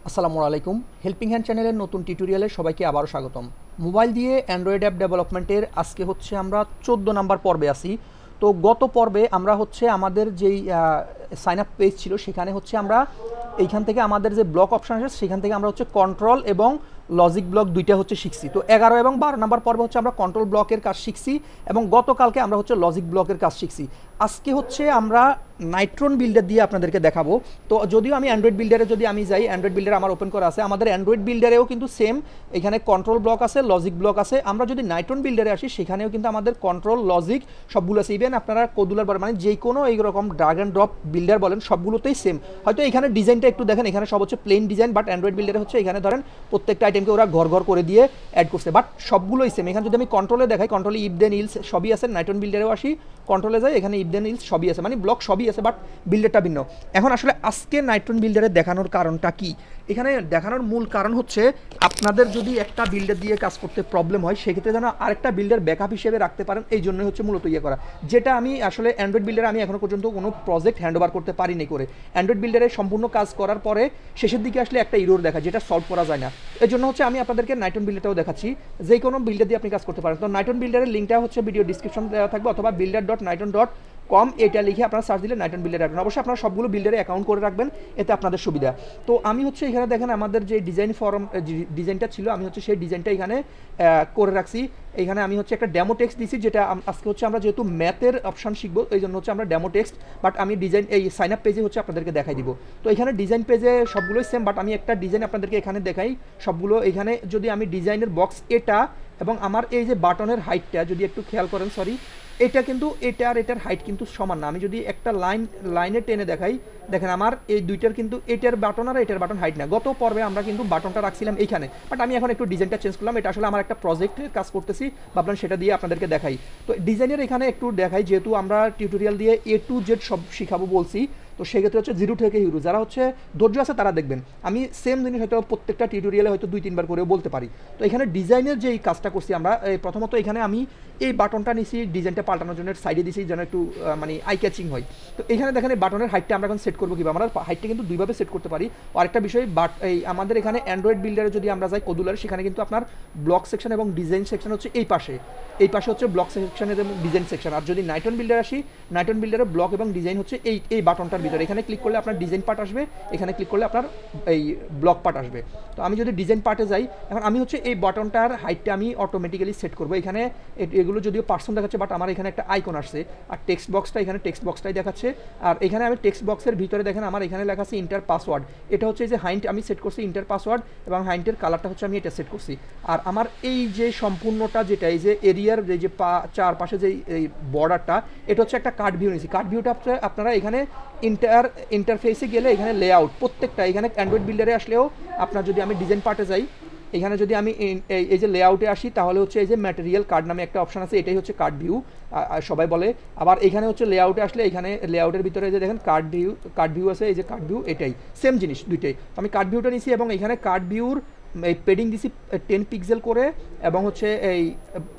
আসসালামু আলাইকুম। Helping hand চ্যানেলের নতুন টিউটোরিয়ালে সবাইকে আবারও স্বাগতম। মোবাইল দিয়ে অ্যান্ড্রয়েড অ্যাপ ডেভেলপমেন্টের আজকে হচ্ছে আমরা 14 নাম্বার পর্বে আছি। তো গত পর্বে আমরা হচ্ছে আমাদের যেই সাইন আপ পেজ ছিল সেখানে হচ্ছে আমরা এইখান থেকে আমাদের যে ব্লক অপশন আছে সেখান থেকে আমরা হচ্ছে কন্ট্রোল এবং লজিক ব্লক দুইটা হচ্ছে শিখছি। তো 11 এবং 12 নাম্বার পর্বে হচ্ছে আমরা কন্ট্রোল ব্লকের কাজ শিখছি এবং গতকালকে আমরা হচ্ছে লজিক ব্লকের কাজ শিখছি। আজকে হচ্ছে আমরা নাইট্রন বিল্ডার দিয়ে আপনাদেরকে দেখাবো। তো যদিও আমি অ্যান্ড্রয়েড বিল্ডারে যদি আমি যাই, অ্যান্ড্রয়েড বিল্ডার আমার ওপেন করা আছে, আমাদের অ্যান্ড্রয়েড বিল্ডারেও কিন্তু সেম এখানে কন্ট্রোল ব্লক আছে, লজিক ব্লক আছে। আমরা যদি নাইট্রন বিল্ডারে আসি সেখানেও কিন্তু আমাদের কন্ট্রোল লজিক সবগুলো আছে। ইভেন আপনারা কদুলার বলেন মানে যে কোনো এইরকম ড্রাগ অ্যান্ড ড্রপ বিল্ডার বলেন সবগুলোতেই সেম। হয়তো এখানে ডিজাইনটা একটু দেখেন, এখানে সব হচ্ছে প্লেন ডিজাইন, বাট অ্যান্ড্রয়েড বিল্ডারে হচ্ছে এখানে ধরেন প্রত্যেকটা আইটেমকে ওরা ঘর ঘর করে দিয়ে অ্যাড করছে, বাট সবগুলোই সেম। এখানে যদি আমি কন্ট্রোলে দেখাই, কন্ট্রোলে ইফ দেন ইলস সবই আছে। নাইট্রন বিল্ডারেও আসি, কন্ট্রোলে যাই, এখানে ইফ দেন ইলস সবই আছে, মানে ব্লক সবই আছে, বাট বিল্ডারটা ভিন্ন। এখন আসলে আজকে নাইট্রন বিল্ডারে দেখানোর কারণটা কি? এখানে দেখানোর মূল কারণ হচ্ছে আপনাদের যদি একটা বিল্ডার দিয়ে কাজ করতে প্রবলেম হয় সেক্ষেত্রে যেন আরেকটা বিল্ডার ব্যাকআপ হিসেবে রাখতে পারেন, এই জন্যই হচ্ছে মূলত ইয়ে করা। যেটা আমি আসলে অ্যান্ড্রয়েড বিল্ডারে আমি এখনো পর্যন্ত কোনো প্রজেক্ট হ্যান্ড ওভার করতে পারিনি করে। অ্যান্ড্রয়েড বিল্ডারে সম্পূর্ণ কাজ করার পরে শেষের দিকে আসলে একটা ইরোর দেখা, যেটা সলভ করা যায় না। এই জন্য হচ্ছে আমি আপনাদেরকে নাইট্রন বিল্ডারটাও দেখাচ্ছি, যে কোনো বিল্ডার দিয়ে আপনি কাজ করতে পারেন। তো নাইট্রন বিল্ডারের লিঙ্কটা হচ্ছে ভিডিও ডিসক্রিপশন দেওয়া থাকবে, অথবা builder.nitron.com এটা লিখে আপনারা সার্চ দিলে নাইট্রন বিল্ডার রাখবেন। অবশ্যই আপনারা সবগুলো বিল্ডারে অ্যাকাউন্ট করে রাখবেন, এতে আপনাদের সুবিধা। তো আমি হচ্ছে এখানে দেখেন আমাদের যে ডিজাইন ফর্ম ডিজাইনটা ছিল, আমি হচ্ছে সেই ডিজাইনটা এখানে করে রাখছি। এখানে আমি হচ্ছে একটা ডেমো টেক্সট দিয়েছি, যেটা আজকে হচ্ছে আমরা যেহেতু ম্যাথের অপশন শিখবো এই জন্য হচ্ছে আমরা ডেমো টেক্সট, বাট আমি ডিজাইন এই সাইন আপ পেজে হচ্ছে আপনাদেরকে দেখাই দিব। তো এখানে ডিজাইন পেজে সবগুলোই সেম, বাট আমি একটা ডিজাইন আপনাদেরকে এখানে দেখাই সবগুলো। এখানে যদি আমি ডিজাইনের বক্স এটা এবং আমার এই যে বাটনের হাইটটা যদি একটু খেয়াল করেন, সরি, এটা কিন্তু এটা আর এটার হাইট কিন্তু সমান না। আমি যদি একটা লাইনে টেনে দেখাই, দেখেন আমার এই দুইটার কিন্তু এটার বাটন আর এটার বাটন হাইট না। গত পর্বে আমরা কিন্তু বাটনটা রাখছিলাম এইখানে, বাট আমি এখন একটু ডিজাইনটা চেঞ্জ করলাম। এটা আসলে আমার একটা প্রজেক্টের কাজ করতেছি, ভাবলাম সেটা দিয়ে আপনাদেরকে দেখাই। তো ডিজাইনের এখানে একটু দেখাই, যেহেতু আমরা টিউটোরিয়াল দিয়ে A to Z সব শিখাবো বলছি, তো সেক্ষেত্রে হচ্ছে জিরো থেকে হিরো, যারা হচ্ছে ধৈর্য আছে তারা দেখবেন। আমি সেম জিনিস হয়তো প্রত্যেকটা টিউটোরিয়ালে হয়তো 2-3 বার করেও বলতে পারি। তো এখানে ডিজাইনের যে এই কাজটা করছি আমরা, প্রথমত এখানে আমি এই বাটনটা নিছি ডিজাইনটা পাল্টানোর জন্য, সাইডে দিছি যেন একটু মানে আই ক্যাচিং হয়। তো এখানে দেখেন এই বাটনের হাইটটা আমরা এখন সেট করবো কীভাবে, আমরা হাইটটা কিন্তু দুইভাবে সেট করতে পারি। আরেকটা বিষয়, এই আমাদের এখানে অ্যান্ড্রয়েড বিল্ডারে যদি আমরা যাই কদুলারে, সেখানে কিন্তু আপনার ব্লক সেকশন এবং ডিজাইন সেকশন হচ্ছে এই পাশে হচ্ছে ব্লক সেকশন এবং ডিজাইন সেকশন। আর যদি নাইট্রন বিল্ডার আসি, নাইট্রন বিল্ডারে ব্লক এবং ডিজাইন হচ্ছে এই বাটনটার ভিতরে। এখানে ক্লিক করলে আপনার ডিজাইন পার্ট আসবে, এখানে ক্লিক করলে আপনার এই ব্লক পার্ট আসবে। তো আমি যদি ডিজাইন পার্টে যাই, এখন আমি হচ্ছে এই বাটনটার হাইটটা আমি অটোমেটিক্যালি সেট করবো। এখানে এগুলো যদিও পার্সন দেখাচ্ছে, বাট আমার এখানে একটা আইকন আসছে, আর টেক্সট বক্সটা এখানে টেক্সট বক্সটাই দেখাচ্ছে। আর এখানে আমি টেক্সট বক্সের ভিতরে দেখেন আমার এখানে লেখা আছে ইন্টার পাসওয়ার্ড। এটা হচ্ছে যে হাইন্ট আমি সেট করছি ইন্টার পাসওয়ার্ড, এবং হাইন্টের কালারটা হচ্ছে আমি এটা সেট করছি। আর আমার এই যে সম্পূর্ণটা যেটা এই যে এরিয়ার যে চারপাশে যে এই বর্ডারটা, এটা হচ্ছে একটা কার্ড ভিউ নিয়েছি। কার্ড ভিউটা আপনারা এখানে ইন্টারফেসে গেলে এখানে লেআউট প্রত্যেকটা, এখানে অ্যান্ড্রয়েড বিল্ডারে আসলেও আপনার যদি আমি ডিজাইন পার্টে যাই, এখানে যদি আমি এই যে লেআউটে আসি, তাহলে হচ্ছে এই যে ম্যাটেরিয়াল কার্ড নামে একটা অপশন আছে, এটাই হচ্ছে কার্ড ভিউ সবাই বলে। আবার এখানে হচ্ছে লেআউটে আসলে এখানে লেআউটের ভিতরে যে দেখেন কার্ড ভিউ আছে, এই যে কার্ড ভিউ, এটাই সেম জিনিস দুইটাই। তো আমি কার্ড ভিউটা নিছি এবং এখানে কার্ড ভিউর এই পেডিং দিছি 10 পিক্সেল করে, এবং হচ্ছে এই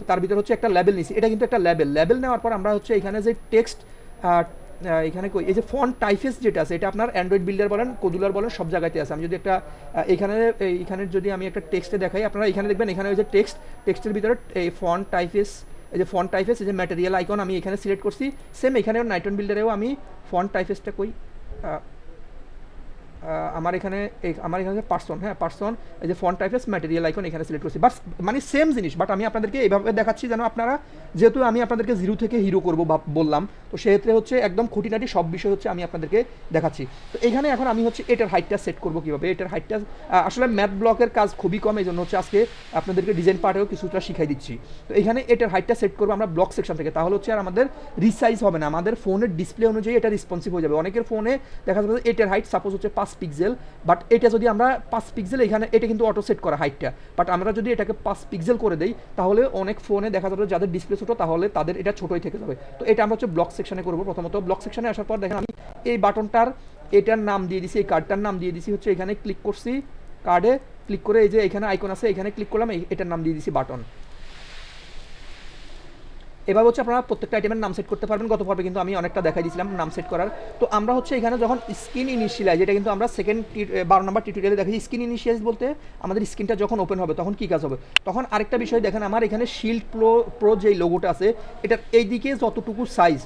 তার ভিতরে হচ্ছে একটা লেবেল নিছি। এটা কিন্তু একটা লেবেল নেওয়ার পর আমরা হচ্ছে এখানে যে টেক্সট এখানে এই যে ফন্ট টাইফেস যেটা আছে, এটা আপনার অ্যান্ড্রয়েড বিল্ডার বলেন কদুলার বলেন সব জায়গাতে আছে। আমি যদি একটা এখানে যদি আমি একটা টেক্সটে দেখাই, আপনারা এখানে দেখবেন এখানে ওই যে টেক্সটের ভিতরে এই ফন্ট টাইফেস, এই যে ফন্ট টাইফেস, এই যে ম্যাটেরিয়াল আইকন আমি এখানে সিলেক্ট করছি। সেম এখানেও নাইট্রন বিল্ডারেও আমি ফন্ট টাইফেসটা কই আমার এখানে পার্সন, হ্যাঁ পার্সন, এই যে ফন্ট টাইপেস ম্যাটেরিয়াল আইকন এখানে সিলেক্ট করছি। বাস মানে সেম জিনিস, বাট আমি আপনাদেরকে এইভাবে দেখাচ্ছি যেন আপনারা, যেহেতু আমি আপনাদেরকে জিরো থেকে হিরো করবো বললাম, তো সেক্ষেত্রে হচ্ছে একদম খুঁটিনাটি সব বিষয় হচ্ছে আমি আপনাদেরকে দেখাচ্ছি। তো এখানে এখন আমি হচ্ছে এটার হাইটটা সেট করবো কীভাবে। এটার হাইটটা আসলে ম্যাথ ব্লকের কাজ খুবই কম, এই জন্য হচ্ছে আজকে আপনাদেরকে ডিজাইন পার্টেও কিছুটা শিখাই দিচ্ছি। তো এখানে এটার হাইটটা সেট করবো আমরা ব্লক সেকশন থেকে, তাহলে হচ্ছে আর আমাদের রিসাইজ হবে না, আমাদের ফোনের ডিসপ্লে অনুযায়ী এটা রেসপন্সিভ হয়ে যাবে। অনেকের ফোনে দেখা যাবে এটার হাইট সাপোজ হচ্ছে 5 পিক্সেল, বাট এটা যদি আমরা 5 পিক্সেল, এখানে এটা কিন্তু অটো সেট করা হাইটটা, বাট আমরা যদি এটাকে 5 পিক্সেল করে দেই, তাহলে অনেক ফোনে দেখা যাবে যাদের ডিসপ্লে ছোটো, তাহলে তাদের এটা ছোটোই থেকে যাবে। তো এটা আমরা হচ্ছে ব্লক সেকশনে করবো। প্রথমত ব্লক সেকশনে আসার পর দেখেন আমি এই বাটনটার এটার নাম দিয়ে দিছি, এই কার্ডটার নাম দিয়ে দিছি হচ্ছে, এখানে ক্লিক করছি, কার্ডে ক্লিক করে এই যে এখানে আইকন আছে, এখানে ক্লিক করলাম, এটার নাম দিয়ে দিছি বাটন। এভাবে হচ্ছে আপনারা প্রত্যেকটা আইটেমের নাম সেট করতে পারবেন। গত পর্বে কিন্তু আমি অনেকটা দেখাই দিয়েছিলাম নাম সেট করার। তো আমরা হচ্ছে এখানে যখন স্ক্রিন ইনিশিয়ালাইজ, যেটা কিন্তু আমরা সেকেন্ড 12 নম্বর টিউটোরিয়ালে দেখেছি, স্ক্রিন ইনিশিয়ালাইজ বলতে আমাদের স্ক্রিনটা যখন ওপেন হবে তখন কী কাজ হবে। তখন আরেকটা বিষয় দেখেন, আমার এখানে শিল্ড প্রো যেই লোগোটা আছে এটার এইদিকে যতটুকু সাইজ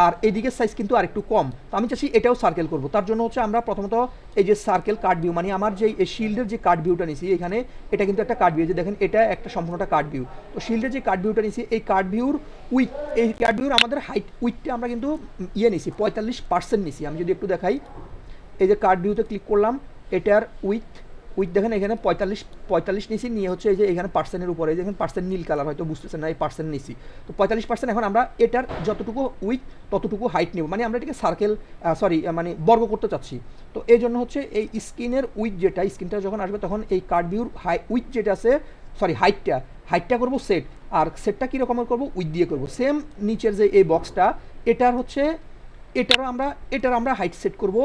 আর এইদিকে সাইজ কিন্তু আরেকটু কম। তো আমি চাচ্ছি এটাও সার্কেল করব। তার জন্য হচ্ছে আমরা প্রথমত এই যে সার্কেল কার্ড ভিউ, মানে আমার যে শিল্ডের যে কার্ড ভিউটা নিছি এখানে, এটা কিন্তু একটা কার্ড ভিউ, যে দেখেন এটা একটা সম্পূর্ণটা কার্ড ভিউ। তো শিল্ডের যে কার্ড ভিউটা নিছি, এই কার্ড ভিউর উইথ, এই কার্ড ভিউর আমাদের হাইট উইথটা আমরা কিন্তু নিছি 45% নিছি। আমি যদি একটু দেখাই, এই যে কার্ড ভিউতে ক্লিক করলাম, এটার উইথ দেখেন এখানে 45 নিছি, নিয়ে হচ্ছে এই যে এখানে পার্সেন্টের উপরে, এই দেখেন পার্সেন্ট নীল কালার, হয়তো বুঝতেছেন না, এই পার্সেন্ট নিছি। তো 45%। এখন আমরা এটার যতটুকু উইথ ততটুকু হাইট নেব, মানে আমরা এটাকে সার্কেল মানে বর্গ করতে চাচ্ছি। তো এই জন্য হচ্ছে এই স্ক্রিনের উইথ, যেটা স্ক্রিনটা যখন আসবে তখন এই কার্ড ভিউর উইথ যেটা আছে, হাইটটা করবো সেট, আর সেটটা কীরকম করবো, উইথ দিয়ে করবো। সেম নিচের যে এই বক্সটা, এটার হচ্ছে এটার আমরা হাইট সেট করব।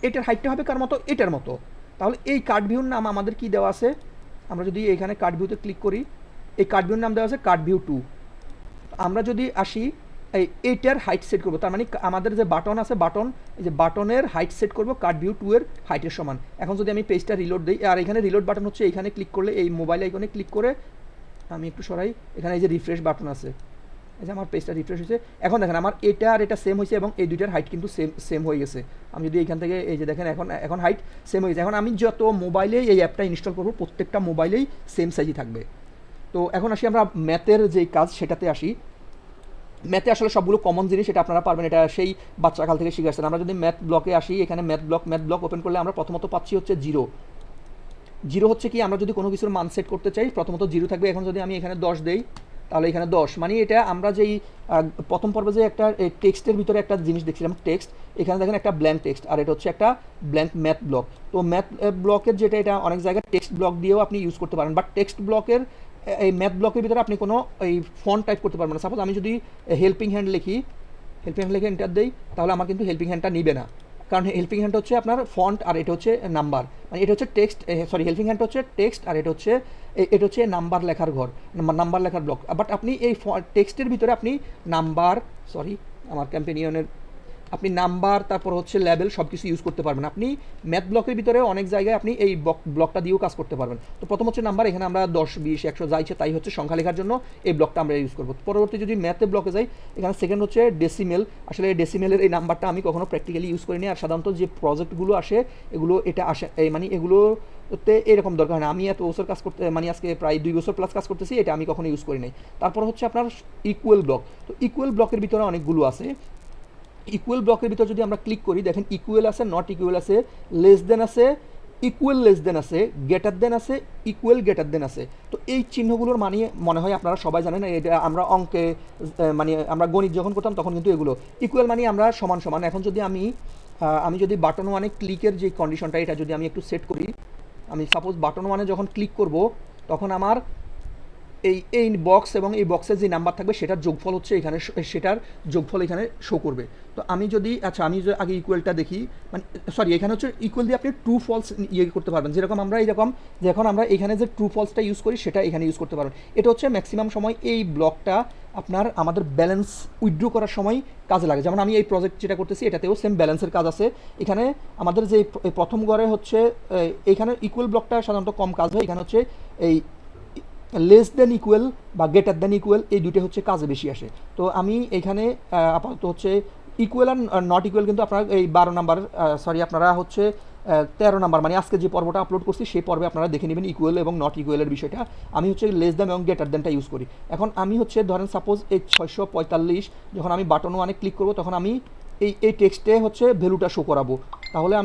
এটার হাইটটা হবে কার মতো, এটার মতো। তাহলে এই কার্ড ভিউর নাম আমাদের কি দেওয়া আছে, আমরা যদি এখানে কার্ড ভিউতে ক্লিক করি, এই কার্ড ভিউর নাম দেওয়া আছে কার্ড ভিউ 2। আমরা যদি আসি এইটার হাইট সেট করবো, তার মানে আমাদের যে বাটন আছে, এই যে বাটনের হাইট সেট করবো কার্ড ভিউ 2 এর হাইটের সমান। এখন যদি আমি পেজটা রিলোড দিই, আর এখানে রিলোড বাটন হচ্ছে এইখানে ক্লিক করলে, এই মোবাইল আইকনে ক্লিক করে আমি একটু সরাই, এখানে এই যে রিফ্রেশ বাটন আছে, এই যে আমার পেজটা রিফ্রেশ হয়েছে। এখন দেখেন আমার এটা আর এটা সেম হয়েছে, এবং এই দুইটার হাইট কিন্তু সেম হয়ে গেছে। আমি যদি এখান থেকে এই যে দেখেন এখন হাইট সেম হয়ে গেছে। এখন আমি যত মোবাইলে এই অ্যাপটা ইনস্টল করবো প্রত্যেকটা মোবাইলেই সেম সাইজই থাকবে। তো এখন আসি আমরা ম্যাথের যেই কাজ সেটাতে আসি। ম্যাথে আসলে সবগুলো কমন জিনিস, এটা আপনারা পারবেন, এটা সেই বাচ্চাকাল থেকে শিখে। আমরা যদি ম্যাথ ব্লকে আসি, এখানে ম্যাথ ব্লক ওপেন করলে আমরা প্রথমত পাচ্ছি হচ্ছে জিরো হচ্ছে কি, আমরা যদি কোনো কিছুর মান সেট করতে চাই প্রথমত জিরো থাকবে। এখন যদি আমি এখানে 10 দেই, তাহলে এখানে 10, মানে এটা আমরা যেই প্রথম পর্বে যে একটা টেক্সটের ভিতরে একটা জিনিস দেখছিলাম, টেক্সট, এখানে দেখেন একটা ব্ল্যাঙ্ক টেক্সট, আর এটা হচ্ছে একটা ব্ল্যাঙ্ক ম্যাথ ব্লক। তো ম্যাথ ব্লকের যেটা, এটা অনেক জায়গায় টেক্সট ব্লক দিয়েও আপনি ইউজ করতে পারেন, বাট টেক্সট ব্লকের এই ম্যাথ ব্লকের ভিতরে আপনি কোনো এই ফন্ট টাইপ করতে পারবেন না। সাপোজ আমি যদি হেল্পিং হ্যান্ড লিখে এন্টার দেই, তাহলে আমার কিন্তু হেল্পিং হ্যান্ডটা নিবে না, কারণ হেল্পিং হ্যান্ড হচ্ছে আপনার ফন্ট, আর এটা হচ্ছে নাম্বার, মানে এটা হচ্ছে টেক্সট, হেল্পিং হ্যান্ড হচ্ছে টেক্সট, আর এটা হচ্ছে নাম্বার লেখার ঘর, নাম্বার লেখার ব্লক। বাট আপনি এই টেক্সটের ভিতরে আপনি আমার ক্যাম্পেনিয়নের আপনি নাম্বার, তারপর হচ্ছে লেভেল, সব কিছু ইউজ করতে পারবেন। আপনি ম্যাথ ব্লকের ভিতরে অনেক জায়গায় আপনি এই ব্লকটা দিয়েও কাজ করতে পারবেন। তো প্রথম হচ্ছে নাম্বার, এখানে আমরা 10, 20, 100 যা ইচ্ছে তাই হচ্ছে সংখ্যা লেখার জন্য এই ব্লকটা আমরা ইউজ করবো। পরবর্তী যদি ম্যাথে ব্লকে যাই, এখানে সেকেন্ড হচ্ছে ডেসিমেল। আসলে এই ডেসিমেলের এই নাম্বারটা আমি কখনো প্র্যাকটিক্যালি ইউজ করিনি, আর সাধারণত যে প্রজেক্টগুলো আসে এগুলো এটা আসে মানে এগুলোতে এরকম দরকার হয় না। আমি এত বছর কাজ করতে, মানে আজকে প্রায় 2 বছর প্লাস কাজ করতেছি, এটা আমি কখনো ইউজ করি নাই। তারপর হচ্ছে আপনার ইকুয়াল ব্লক। তো ইকুয়াল ব্লকের ভিতরে অনেকগুলো আছে। ইকুয়াল ব্লকের ভিতর যদি আমরা ক্লিক করি, দেখেন ইকুয়াল আছে, নট ইকুয়াল আছে, লেস দেন আছে, ইকুয়াল লেস দেন আছে, গ্রেটার দেন আছে, ইকুয়াল গ্রেটার দেন আছে। তো এই চিহ্নগুলোর মানে মনে হয় আপনারা সবাই জানেন, এটা আমরা অঙ্কে মানে আমরা গণিত যখন করতাম তখন কিন্তু এগুলো ইকুয়াল মানে আমরা সমান সমান। এখন যদি আমি যদি বাটন ওয়ানে ক্লিকের যে কন্ডিশনটা, এটা যদি আমি একটু সেট করি, আমি সাপোজ বাটন ওয়ানে যখন ক্লিক করব, তখন আমার এই বক্স এবং এই বক্সের যে নাম্বার থাকবে সেটার যোগফল হচ্ছে এখানে, সেটার যোগফল এখানে শো করবে। তো আমি যদি আগে ইকুয়ালটা দেখি, মানে এখানে হচ্ছে ইকুয়াল দিয়ে আপনি ট্রু ফলস ইয়ে করতে পারবেন, যেরকম আমরা যখন আমরা এখানে যে ট্রু ফলসটা ইউজ করি সেটা এখানে ইউজ করতে পারবেন। এটা হচ্ছে ম্যাক্সিমাম সময় এই ব্লকটা আমাদের ব্যালেন্স উইথড্র করার সময় কাজে লাগে। যেমন আমি এই প্রজেক্ট যেটা করতেছি এটাতেও সেম ব্যালেন্সের কাজ আছে। এখানে আমাদের যে প্রথম ঘরে হচ্ছে এখানে ইকুয়াল ব্লকটা সাধারণত কম কাজ হয়, এখানে হচ্ছে এই লেস দেন ইকুয়াল বা গ্রেটার দেন ইকুয়াল, এই দুটো হচ্ছে কাজে বেশি আসে। তো আমি এখানে আপাতত হচ্ছে ইকুয়াল আর নট ইকুয়াল, কিন্তু আপনারা এই 12 নাম্বার আপনারা হচ্ছে 13 নাম্বার, মানে আজকে যে পর্বটা আপলোড করছি সেই পর্বে আপনারা দেখে নেবেন ইকুয়াল এবং নট ইকুয়ালের বিষয়টা। আমি হচ্ছে লেস দেন এবং গ্রেটার দেনটা ইউজ করি। এখন আমি হচ্ছে ধরেন সাপোজ এই 645 যখন আমি বাটন ওয়ানে ক্লিক করবো, তখন আমি এই টেক্সটে হচ্ছে ভ্যালুটা শো করাবো। তাহলে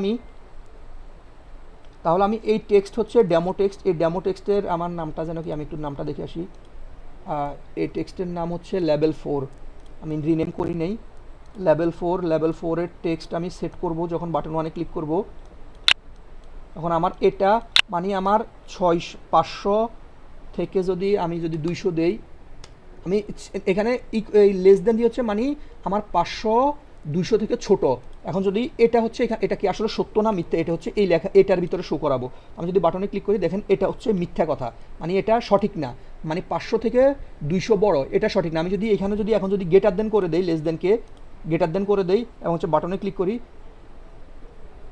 আমি এই টেক্সট হচ্ছে ডেমো টেক্সট, এই ডেমো টেক্সটের আমার নামটা যেন কি, আমি একটু নামটা দেখে আসি। এই টেক্সটের নাম হচ্ছে লেভেল 4, আমি রিনেম করি নেই, লেভেল 4 এর টেক্সট আমি সেট করব। যখন বাটন ওয়ানে ক্লিক করব, তখন আমার এটা মানে আমার 500 থেকে আমি যদি 200 দেই, আমি এখানে এই লেস দেন দিয়ে হচ্ছে মানে আমার 500 200 থেকে ছোট। এখন যদি এটা হচ্ছে এটা কি আসলে সত্য না মিথ্যা, এটা হচ্ছে এই লেখা এটার ভিতরে শো করাবো। আমি যদি বাটনে ক্লিক করি, দেখেন এটা হচ্ছে মিথ্যা কথা, মানে এটা সঠিক না। মানে 500 থেকে 200 বড়, এটা সঠিক না। আমি যদি এখানে যদি এখন যদি গ্রেটার দেন করে দেই, লেস দেনকে গ্রেটার দেন করে দেই এবং হচ্ছে বাটনে ক্লিক করি,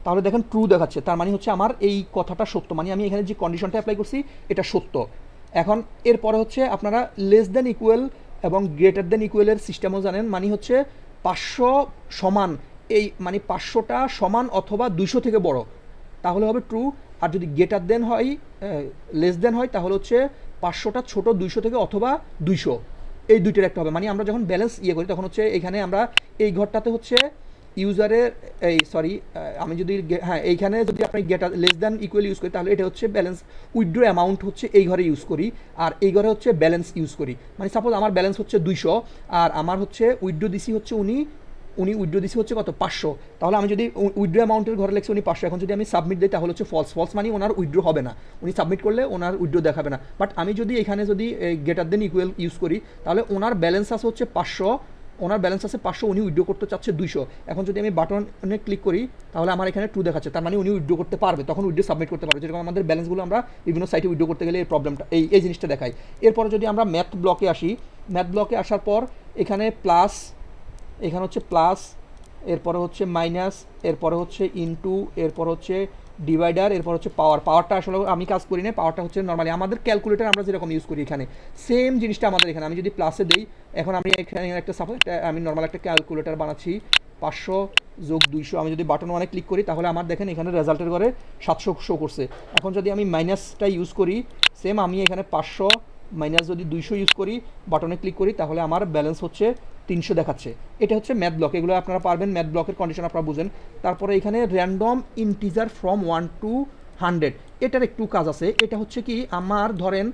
তাহলে দেখেন ট্রু দেখাচ্ছে। তার মানে হচ্ছে আমার এই কথাটা সত্য, মানে আমি এখানে যে কন্ডিশনটা অ্যাপ্লাই করছি এটা সত্য। এখন এরপরে হচ্ছে আপনারা লেস দেন ইকুয়াল এবং গ্রেটার দেন ইকুয়ালের সিস্টেমও জানেন, মানে হচ্ছে 500 সমান, এই মানে 500টা সমান অথবা 200 থেকে বড়, তাহলে হবে ট্রু। আর যদি গ্রেটার দেন হয়, লেস দেন হয়, তাহলে হচ্ছে 500টা ছোট 200 থেকে অথবা 200, এই দুইটার একটা হবে। মানে আমরা যখন ব্যালেন্স ইয়ে করি তখন হচ্ছে এখানে আমরা এই ঘরটাতে হচ্ছে ইউজারের এই সরি আমি যদি হ্যাঁ এইখানে যদি আপনি গেটার লেস দ্যান ইকুয়াল ইউজ করি, তাহলে এটা হচ্ছে ব্যালেন্স উইথড্র অ্যামাউন্ট হচ্ছে এই ঘরে ইউজ করি, আর এই ঘরে হচ্ছে ব্যালেন্স ইউজ করি। মানে সাপোজ আমার ব্যালেন্স হচ্ছে 200 আর আমার হচ্ছে উইথড্র দিছি হচ্ছে উনি উইথড্র দিছি হচ্ছে কত 500, তাহলে আমি যদি উইথড্র অ্যামাউন্টের ঘরে লিখছি উনি 500, এখন যদি আমি সাবমিট দিই তাহলে হচ্ছে ফলস। ফলস মানে ওনার উইথড্র হবে না, উনি সাবমিট করলে ওনার উইথড্র দেখাবে না। বাট আমি যদি এখানে যদি গ্রেটার দেন ইকুয়াল ইউজ করি, তাহলে ওনার ব্যালেন্স আছে হচ্ছে 500, ওনার ব্যালেন্স আছে 500, উনি উইথড্র করতে চাচ্ছে 200। এখন যদি আমি বাটনে ক্লিক করি তাহলে আমার এখানে ট্রু দেখাচ্ছে, তার মানে উনি উইথড্র করতে পারবে, তখন উইথড্র সাবমিট করতে পারবে। যেরকম আমাদের ব্যালেন্সগুলো আমরা বিভিন্ন সাইটে উইথড্র করতে গেলে এই প্রবলেমটা এই জিনিসটা দেখায়। এরপরে যদি আমরা ম্যাথ ব্লকে আসি, ম্যাথ ব্লকে আসার পর এখানে প্লাস, এখানে হচ্ছে প্লাস, এরপরে হচ্ছে মাইনাস, এরপরে হচ্ছে ইনটু, এরপর হচ্ছে ডিভাইডার, এরপর হচ্ছে পাওয়ার। পাওয়ারটা আসলে আমি কাজ করি না, পাওয়ারটা হচ্ছে নর্মালি আমাদের ক্যালকুলেটার আমরা যেরকম ইউজ করি এখানে সেম জিনিসটা আমাদের এখানে। আমি যদি প্লাসে দিই, এখন আমি এখানে একটা সাপোজ আমি নর্মাল একটা ক্যালকুলেটার বানাচ্ছি 500 যোগ 200, আমি যদি বাটন ওয়ানে ক্লিক করি তাহলে আমার দেখেন এখানে রেজাল্টের ঘরে 700 শো করছে। এখন যদি আমি মাইনাসটা ইউজ করি, সেম আমি এখানে 500 মাইনাস যদি 200 ইউজ করি, বাটনে ক্লিক করি, তাহলে আমার ব্যালেন্স হচ্ছে 300 দেখাচ্ছে। এটা হচ্ছে ম্যাথ ব্লক, এগুলো আপনারা পারবেন, ম্যাথ ব্লকের কন্ডিশন আপনারা বুঝেন। তারপরে এখানে র্যান্ডম ইন্টিজার ফ্রম 1 to 100, এটার একটু কাজ আছে। এটা হচ্ছে কি আমার ধরেন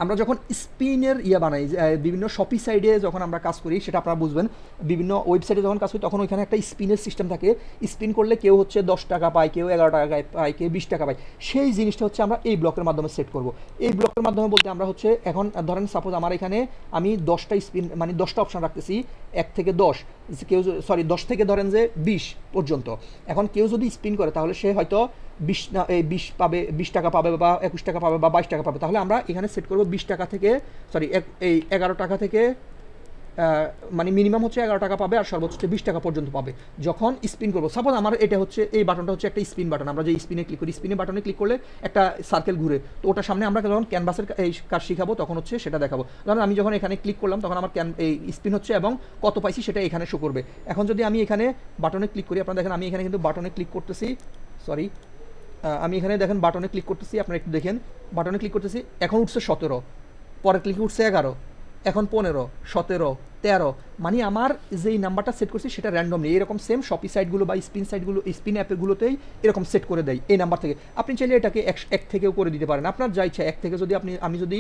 আমরা যখন স্পিনের বানাই, বিভিন্ন শপি সাইডে যখন আমরা কাজ করি সেটা আপনারা বুঝবেন, বিভিন্ন ওয়েবসাইটে যখন কাজ করি তখন ওইখানে একটা স্পিনের সিস্টেম থাকে। স্পিন করলে কেউ হচ্ছে 10 টাকা পায়, কেউ 11 টাকা পায়, কেউ 20 টাকা পায়। সেই জিনিসটা হচ্ছে আমরা এই ব্লকের মাধ্যমে সেট করব। এই ব্লকের মাধ্যমে বলতে আমরা হচ্ছে এখন ধরেন সাপোজ আমার এখানে আমি 10টা স্পিন মানে 10টা অপশান রাখতেছি, 1 থেকে 10, কেউ সরি 10 থেকে ধরেন যে 20 পর্যন্ত। এখন কেউ যদি স্পিন করে তাহলে সে হয়তো 20 পাবে, 20 টাকা পাবে, বা 21 টাকা পাবে, বা 22 টাকা পাবে। তাহলে আমরা এখানে সেট করবো 20 টাকা থেকে সরি এই 11 টাকা থেকে, মানে মিনিমাম হচ্ছে 11 টাকা পাবে আর সর্বোচ্চ হচ্ছে 20 টাকা পর্যন্ত পাবে যখন স্পিন করবো। সাপোজ আমার এটা হচ্ছে এই বাটনটা হচ্ছে একটা স্পিন বাটন, আমরা যে স্পিনে ক্লিক করি, স্পিনে বাটনে ক্লিক করলে একটা সার্কেল ঘুরে, তো ওটার সামনে আমরা যখন ক্যানভাসের এই কাজ শিখাবো তখন হচ্ছে সেটা দেখাবো। ধরুন আমি যখন এখানে ক্লিক করলাম তখন আমার এই স্পিন হচ্ছে এবং কত পাইছি সেটা এখানে শো করবে। এখন যদি আমি এখানে বাটনে ক্লিক করি, আপনারা দেখেন আমি এখানে কিন্তু বাটনে ক্লিক করতেছি, সরি আমি এখানে দেখেন বাটনে ক্লিক করতেছি, আপনারা একটু দেখেন বাটনে ক্লিক করতেছি, এখন উঠছে 17, পরে ক্লিক উঠছে 11, এখন 15, 17, 13, মানে আমার যেই নাম্বারটা সেট করছি সেটা র্যান্ডম নেই। এরকম সেম শপি সাইটগুলো বা স্পিন সাইটগুলো, স্পিন অ্যাপগুলোতেই এরকম সেট করে দেয় এই নাম্বার থেকে। আপনি চাইলে এটাকে 1 থেকেও করে দিতে পারেন, আপনার যা ইচ্ছা। 1 থেকে যদি আমি যদি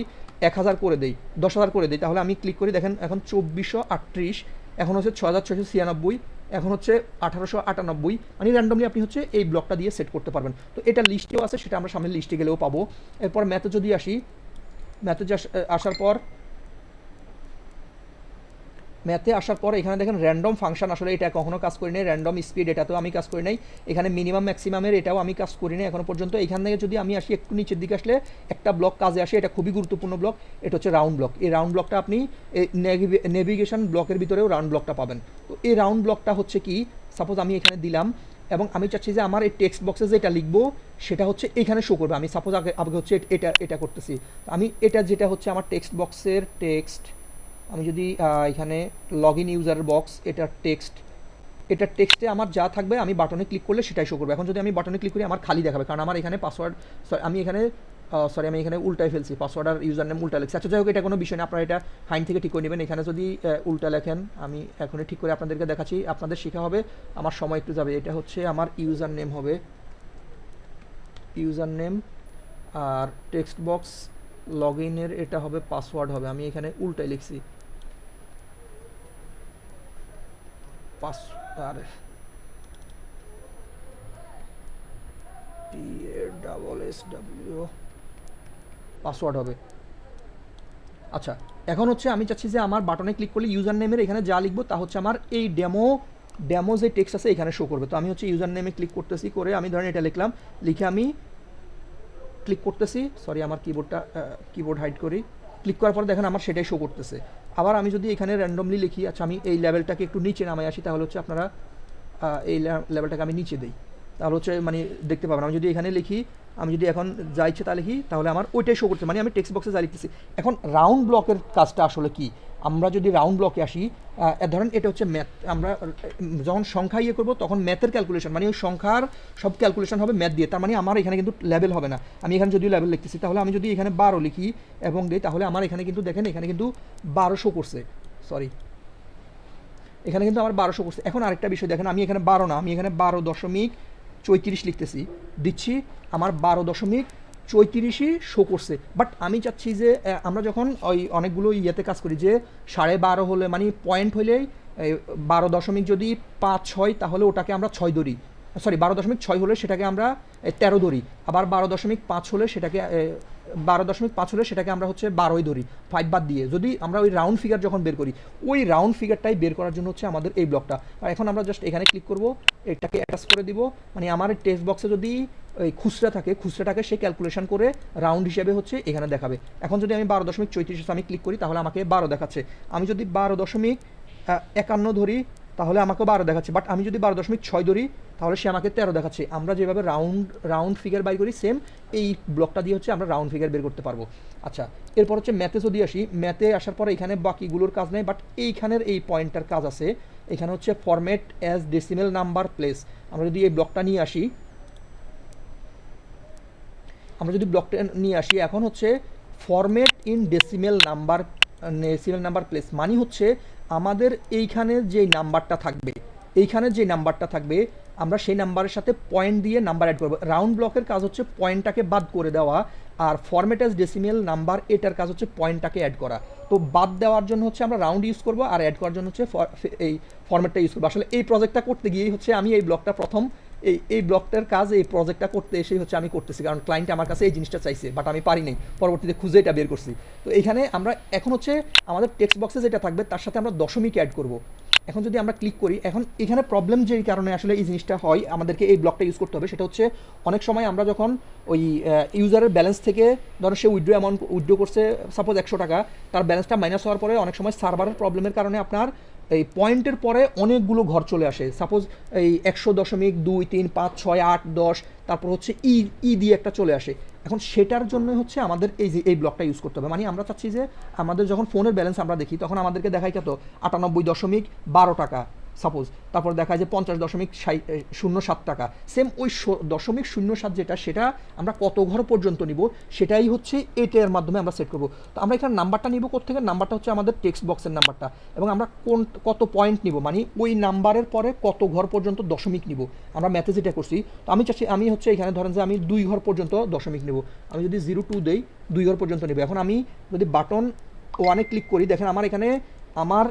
1000 করে দিই, 10,000 করে দিই, তাহলে আমি ক্লিক করি, দেখেন এখন 2438, এখন হচ্ছে 6696, এখন হচ্ছে 1898, মানে র্যান্ডমলি আপনি হচ্ছে এই ব্লকটা দিয়ে সেট করতে পারবেন। তো এটা লিস্টেও আছে, সেটা আমরা সামনে লিস্টে গেলেও পাবো। এরপর ম্যাথে যদি আসি, ম্যাথে আসার পর এখানে দেখেন র্যান্ডম ফাংশন, আসলে এটা কখনো কাজ করি নাই। র্যান্ডম স্পিড এটাতেও আমি কাজ করি নাই। এখানে মিনিমাম ম্যাক্সিমামের এটাও আমি কাজ করি নাই এখনো পর্যন্ত। এখান থেকে যদি আমি আসি একটু নিচের দিকে আসলে একটা ব্লক কাজে আসে, এটা খুবই গুরুত্বপূর্ণ ব্লক, এটা হচ্ছে রাউন্ড ব্লক। এই রাউন্ড ব্লকটা আপনি নেভিগেশন ব্লকের ভিতরেও রাউন্ড ব্লকটা পাবেন। তো এই রাউন্ড ব্লকটা হচ্ছে কি, সাপোজ আমি এখানে দিলাম এবং আমি চাচ্ছি যে আমার এই টেক্সট বক্সে যেটা লিখবো সেটা হচ্ছে এখানে শো করবে। আমি সাপোজ আগে হচ্ছে এটা করতেছি, আমি এটা যেটা হচ্ছে আমার টেক্সট বক্সের টেক্সট, আমি যদি এখানে লগ ইন ইউজার বক্স, এটার টেক্সটে আমার যা থাকবে আমি বাটনে ক্লিক করলে সেটাই শো করবে। এখন যদি আমি বাটনে ক্লিক করি আমার খালি দেখাবে, কারণ আমার এখানে পাসওয়ার্ড আমি এখানে উল্টাই ফেলছি, পাসওয়ার্ড আর ইউজার নেম উল্টা লেখছি। আচ্ছা যাই হোক, এটা কোনো বিষয় না, আপনারা এটা ফাইন থেকে ঠিক করে নেবেন। এখানে যদি উল্টা লেখেন, আমি এখনই ঠিক করে আপনাদেরকে দেখাচ্ছি, আপনাদের শেখা হবে, আমার সময় একটু যাবে। এটা হচ্ছে আমার ইউজার নেম হবে, ইউজার নেম, আর টেক্সট বক্স লগ ইনের এটা হবে পাসওয়ার্ড হবে। আমি এখানে উল্টাই লিখছি, পাসওয়ার্ড হবে। আচ্ছা এখন হচ্ছে আমি চাচ্ছি যে আমার বাটনে ক্লিক করলে ইউজার নেমের এখানে যা লিখবো তা হচ্ছে আমার এই ডেমো যে টেক্সট আছে এখানে শো করবে। তো আমি হচ্ছে ইউজার নেমে ক্লিক করতেছি, করে আমি ধরেন এটা লিখলাম, লিখে আমি ক্লিক করতেছি, সরি আমার কিবোর্ড হাইড করি, ক্লিক করার পরে দেখেন আমার সেটাই শো করতেছে। আবার আমি যদি এখানে র্যান্ডমলি লিখি, আচ্ছা আমি এই লেভেলটাকে একটু নিচে নামাই আসি, তাহলে হচ্ছে আপনারা এই লেভেলটাকে আমি নিচে দিই, তাহলে হচ্ছে মানে দেখতে পাবেন। আমি যদি এখানে লিখি, আমি যদি এখন যা ইচ্ছে তা লিখি, তাহলে আমার ওইটাই শো করছে, মানে আমি টেক্সট বক্সে যা লিখতেছি। এখন রাউন্ড ব্লকের কাজটা আসলে কি, আমরা যদি রাউন্ড ব্লকে আসি, ধরেন এটা হচ্ছে ম্যাথ, আমরা যখন সংখ্যা ইয়ে করবো তখন ম্যাথের ক্যালকুলেশন, মানে ওই সংখ্যার সব ক্যালকুলেশন হবে ম্যাথ দিয়ে, তার মানে আমার এখানে কিন্তু লেভেল হবে না। আমি এখানে যদিও লেভেল লিখতেছি, তাহলে আমি যদি এখানে 12 লিখি এবং দিই, তাহলে আমার এখানে কিন্তু দেখেন এখানে কিন্তু 12 শো করছে, সরি এখানে কিন্তু আমার 1200 করছে। এখন আরেকটা বিষয় দেখেন, আমি এখানে 12 না, আমি এখানে 12.34 লিখতেছি, দিচ্ছি, আমার 12.34ই শো করছে। বাট আমি চাচ্ছি যে আমরা যখন ওই অনেকগুলো ইয়েতে কাজ করি যে 12.5 হলে মানে পয়েন্ট হলেই 12 যদি 5 হয় তাহলে ওটাকে আমরা 6 ধরি, সরি 12.6 হলে সেটাকে আমরা 13 ধরি, আবার 12.5 হলে সেটাকে 12.5 হলে সেটাকে আমরা হচ্ছে 12ই ধরি, 5 বাদ দিয়ে। যদি আমরা ওই রাউন্ড ফিগার যখন বের করি, ওই রাউন্ড ফিগারটাই বের করার জন্য হচ্ছে আমাদের এই ব্লকটা। আর এখন আমরা জাস্ট এখানে ক্লিক করব, এটাকে অ্যাটাচ করে দিব, মানে আমার টেক্সট বক্সে যদি ওই খুচরা থাকে, খুচরাটাকে সে ক্যালকুলেশন করে রাউন্ড হিসেবে হচ্ছে এখানে দেখাবে। এখন যদি আমি 12.34 আমি ক্লিক করি, তাহলে আমাকে 12 দেখাচ্ছে। আমি যদি 12.51 ধরি, তাহলে আমাকে 12 দেখাচ্ছে। বাট আমি যদি 12.6 ধরি, তাহলে সে আমাকে 13 দেখাচ্ছে। আমরা যেভাবে রাউন্ড ফিগার বাই করি, সেম এই ব্লকটা দিয়ে হচ্ছে আমরা রাউন্ড ফিগার বের করতে পারবো। আচ্ছা, এরপর হচ্ছে ম্যাথে যদি আসি, ম্যাথে আসার পরে এখানে বাকিগুলোর কাজ নেই, বাট এইখানের এই পয়েন্টটার কাজ আছে। এখানে হচ্ছে format as decimal number place. আমরা যদি এই ব্লকটা নিয়ে আসি, এখন হচ্ছে format in decimal number place মানে হচ্ছে আমাদের এইখানে যে নাম্বারটা থাকবে, আমরা সেই নাম্বারের সাথে পয়েন্ট দিয়ে নাম্বার অ্যাড করবো। রাউন্ড ব্লকের কাজ হচ্ছে পয়েন্টটাকে বাদ করে দেওয়া, আর ফরম্যাট অ্যাজ ডেসিমেল নাম্বার এটার কাজ হচ্ছে পয়েন্টটাকে অ্যাড করা। তো বাদ দেওয়ার জন্য হচ্ছে আমরা রাউন্ড ইউজ করবো, আর অ্যাড করার জন্য হচ্ছে এই ফরম্যাটটা ইউজ করবো। আসলে এই প্রজেক্টটা করতে গিয়েই হচ্ছে আমি এই ব্লকটা প্রথম এই ব্লকটার কাজ, এই প্রজেক্টটা করতে এসেই হচ্ছে আমি করতেছি, কারণ ক্লায়েন্ট আমার কাছে এই জিনিসটা চাইছে, বাট আমি পারি নাই, পরবর্তীতে খুঁজে এটা বের করছি। তো এইখানে আমরা এখন হচ্ছে আমাদের টেক্সট বক্সে যেটা থাকবে তার সাথে আমরা দশমিক অ্যাড করব। এখন যদি আমরা ক্লিক করি, এখন এখানে প্রবলেম যেই কারণে আসলে এই জিনিসটা হয়, আমাদেরকে এই ব্লকটা ইউজ করতে হবে, সেটা হচ্ছে অনেক সময় আমরা যখন ওই ইউজারের ব্যালেন্স থেকে ধরো সে উইথড্র করছে সাপোজ 100 টাকা, তার ব্যালেন্সটা মাইনাস হওয়ার পরে অনেক সময় সার্ভারের প্রবলেমের কারণে আপনার এই পয়েন্টের পরে অনেকগুলো ঘর চলে আসে, সাপোজ এই 100.2, 3, 5, 6, 8, 10, তারপর হচ্ছে ই দিয়ে একটা চলে আসে। এখন সেটার জন্য হচ্ছে আমাদের এই ব্লকটা ইউজ করতে হবে। মানে আমরা চাচ্ছি যে আমাদের যখন ফোনের ব্যালেন্স আমরা দেখি, তখন আমাদেরকে দেখায় কত 98.12 টাকা সাপোজ, তারপর দেখা যায় 50.07 টাকা। সেম ওই 0.07 যেটা, সেটা আমরা কত ঘর পর্যন্ত নিব সেটাই হচ্ছে এটার মাধ্যমে আমরা সেট করব। তো আমরা এখানে নাম্বারটা নিব কোত্থেকে, নাম্বারটা হচ্ছে আমাদের টেক্সট বক্সের নাম্বারটা, এবং আমরা কত পয়েন্ট নিব, মানে ওই নাম্বারের পরে কত ঘর পর্যন্ত দশমিক নিব। আমরা ম্যাথে যেটা করছি, তো আমি চাচ্ছি আমি হচ্ছে এখানে ধরেন যে আমি 2 ঘর পর্যন্ত দশমিক নেব। আমি যদি 0.2 দেই, 2 ঘর পর্যন্ত নেব। এখন আমি যদি বাটন 1-এ ক্লিক করি, দেখেন আমার এখানে আমার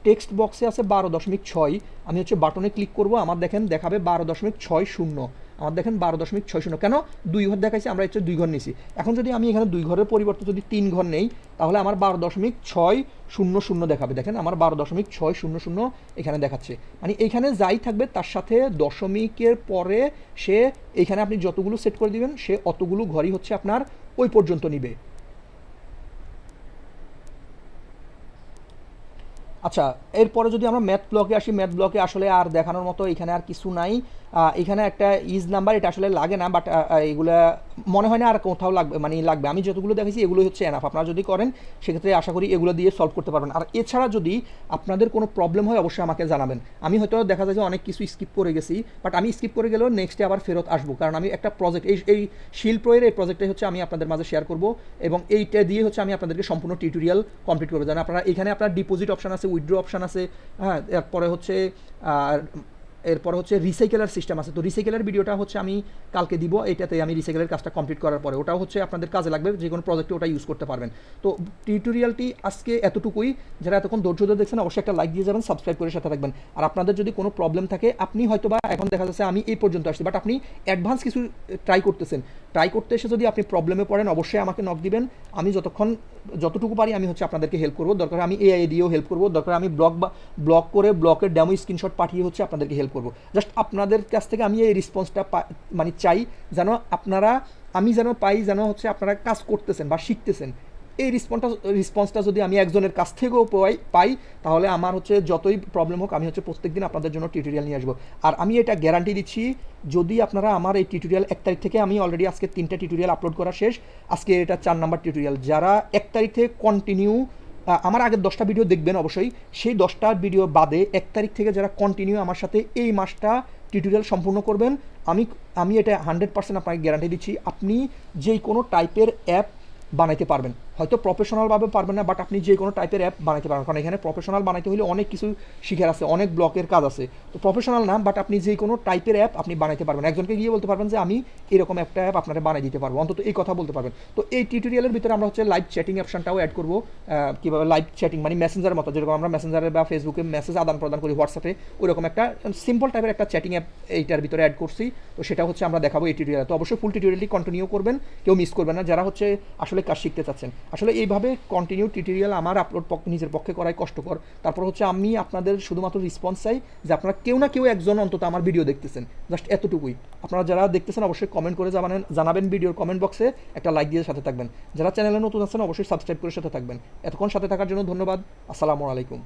টেক্সট বক্সে আছে 12.6, আমি হচ্ছে বাটনে ক্লিক করব, আমার দেখেন দেখাবে 12.60, আমার দেখেন 12.60। কেন 2 ঘর দেখাইছে, আমরা হচ্ছে 2 ঘর নিয়েছি। এখন যদি আমি এখানে 2 ঘরের পরিবর্তে যদি 3 ঘর নেই, তাহলে আমার 12.600 দেখাবে। দেখেন আমার 12.600 এখানে দেখাচ্ছে। মানে এইখানে যাই থাকবে তার সাথে দশমিকের পরে সে এইখানে আপনি যতগুলো সেট করে দিবেন, সে অতগুলো ঘরই হচ্ছে আপনার ওই পর্যন্ত নিবে। আচ্ছা, এরপরে যদি আমরা ম্যাথ ব্লকে আসি, ম্যাথ ব্লকে আসলে আর দেখানোর মতো এখানে আর কিছু নাই। এখানে একটা ইজ নাম্বার, এটা আসলে লাগে না, বাট এগুলা মনে হয় না আর কোথাও লাগবে। আমি যতগুলো দেখেছি এগুলোই হচ্ছে এনাফ। আপনারা যদি করেন সেক্ষেত্রে আশা করি এগুলো দিয়ে সলভ করতে পারবেন। আর এছাড়া যদি আপনাদের কোনো প্রবলেম হয় অবশ্যই আমাকে জানাবেন। আমি হয়তো দেখা যায় যে অনেক কিছু স্কিপ করে গেছি, বাট আমি স্কিপ করে গেলেও নেক্সটে আবার ফেরত আসবো, কারণ আমি একটা প্রজেক্ট এই শিল্পের এই প্রজেক্টটাই হচ্ছে আমি আপনাদের মাঝে শেয়ার করব, এবং এইটা দিয়ে হচ্ছে আমি আপনাদেরকে সম্পূর্ণ টিউটোরিয়াল কমপ্লিট করবো। জানেন আপনারা এখানে আপনার ডিপোজিট অপশান আছে, উইথড্র অপশান আছে, হ্যাঁ, এরপরে হচ্ছে রিসাইকেলার সিস্টেম আছে। তো রিসাইকেলার ভিডিওটা হচ্ছে আমি কালকে দিব, এটাতে আমি রিসাইকেলের কাজটা কমপ্লিট করার পরে ওটাও হচ্ছে আপনাদের কাজে লাগবে, যে কোনো প্রজেক্টে ওটা ইউজ করতে পারবেন। তো টিউটোরিয়ালটি আজকে এতটুকুই। যারা এতক্ষণ ধৈর্য ধরে দেখছেন অবশ্যই একটা লাইক দিয়ে যাবেন, সাবস্ক্রাইব করে সাথে থাকবেন। আর আপনাদের যদি কোনো প্রবলেম থাকে, আপনি হয়তো বা এখন দেখা যাচ্ছে আমি এই পর্যন্ত আসছি, বাট আপনি অ্যাডভান্স কিছু ট্রাই করতে এসে যদি আপনি প্রবলেমে পড়েন, অবশ্যই আমাকে নক দিবেন। আমি যতটুকু পারি আমি হচ্ছে আপনাদেরকে হেল্প করবো। দরকার আমি এআই দিয়েও হেল্প করবো, দরকার আমি ব্লগ করে ব্লকের ডেমো স্ক্রিনশট পাঠিয়ে হচ্ছে আপনাদেরকে হেল্প করবো। জাস্ট আপনাদের কাছ থেকে আমি এই রেসপন্সটা মানে চাই, যেন আপনারা আমি যেন পাই যেন হচ্ছে আপনারা কাজ করতেছেন বা শিখতেছেন। এই রেসপন্সটা যদি আমি একজনের কাছ থেকেও পাই তাহলে আমার হচ্ছে যতই প্রবলেম হোক আমি হচ্ছে প্রত্যেকদিন আপনাদের জন্য টিউটোরিয়াল নিয়ে আসবো। আর আমি এটা গ্যারান্টি দিচ্ছি, যদি আপনারা আমার এই টিউটোরিয়াল 1 তারিখ থেকে, আমি অলরেডি আজকে 3টা টিউটোরিয়াল আপলোড করা শেষ, আজকে এটা 4 নাম্বার টিউটোরিয়াল, যারা 1 তারিখ থেকে কন্টিনিউ আমার আগের 10টা ভিডিও দেখবেন অবশ্যই, সেই 10টা ভিডিও বাদে 1 তারিখ থেকে যারা কন্টিনিউ আমার সাথে এই মাসটা টিউটোরিয়াল সম্পূর্ণ করবেন, আমি আমি এটা 100% আপনাকে গ্যারান্টি দিচ্ছি, আপনি যেই কোনো টাইপের অ্যাপ বানাইতে পারবেন। হয়তো প্রফেশনালভাবে পারবেন না, বাট আপনি যে কোনো টাইপের অ্যাপ বানাইতে পারবেন, কারণ এখানে প্রফেশনাল বানাইতে হলে অনেক কিছু শিখার আছে, অনেক ব্লকের কাজ আছে। তো প্রফেশনাল না, বাট আপনি যে কোনো টাইপের অ্যাপ আপনি বানাইতে পারবেন। একজনকে গিয়ে বলতে পারবেন যে আমি এরকম একটা অ্যাপ আপনারা বানিয়ে দিতে পারবো, অন্তত এই কথা বলতে পারবেন। তো এই টিউটোরিয়ালের ভিতরে আমরা হচ্ছে লাইভ চ্যাটিং অপশনটাও অ্যাড করবো। কীভাবে লাইভ চ্যাটিং মানে মেসেঞ্জারের মতো, যেরকম আমরা মেসেঞ্জারে বা ফেসবুকে মেসেজ আদান প্রদান করি, হোয়াটসঅ্যাপে, ওইরকম একটা সিম্পল টাইপের একটা চ্যাটিং অ্যাপ এইটার ভিতরে অ্যাড করছি। তো সেটা হচ্ছে আমরা দেখাবো এই টিউটোরিয়ালে। তো অবশ্যই ফুল টিউটোরিয়ালটি কন্টিনিউ করবেন, কেউ মিস করবেন না যারা হচ্ছে আসলে কাজ শিখতে চাচ্ছেন। আসলে এইভাবে কন্টিনিউ টিউটোরিয়াল আমার আপলোড নিজের পক্ষে করাই কষ্টকর। তারপর হচ্ছে আমি আপনাদের শুধুমাত্র রেসপন্স চাই যে আপনারা কেউ না কেউ একজন অন্তত আমার ভিডিও দেখতেছেন, জাস্ট এতটুকুই। আপনারা যারা দেখতেছেন অবশ্যই কমেন্ট করে জানাবেন ভিডিওর কমেন্ট বক্সে, একটা লাইক দিয়ে সাথে থাকবেন। যারা চ্যানেলে নতুন আছেন অবশ্যই সাবস্ক্রাইব করে সাথে থাকবেন। এতক্ষণ সাথে থাকার জন্য ধন্যবাদ। আসসালামু আলাইকুম।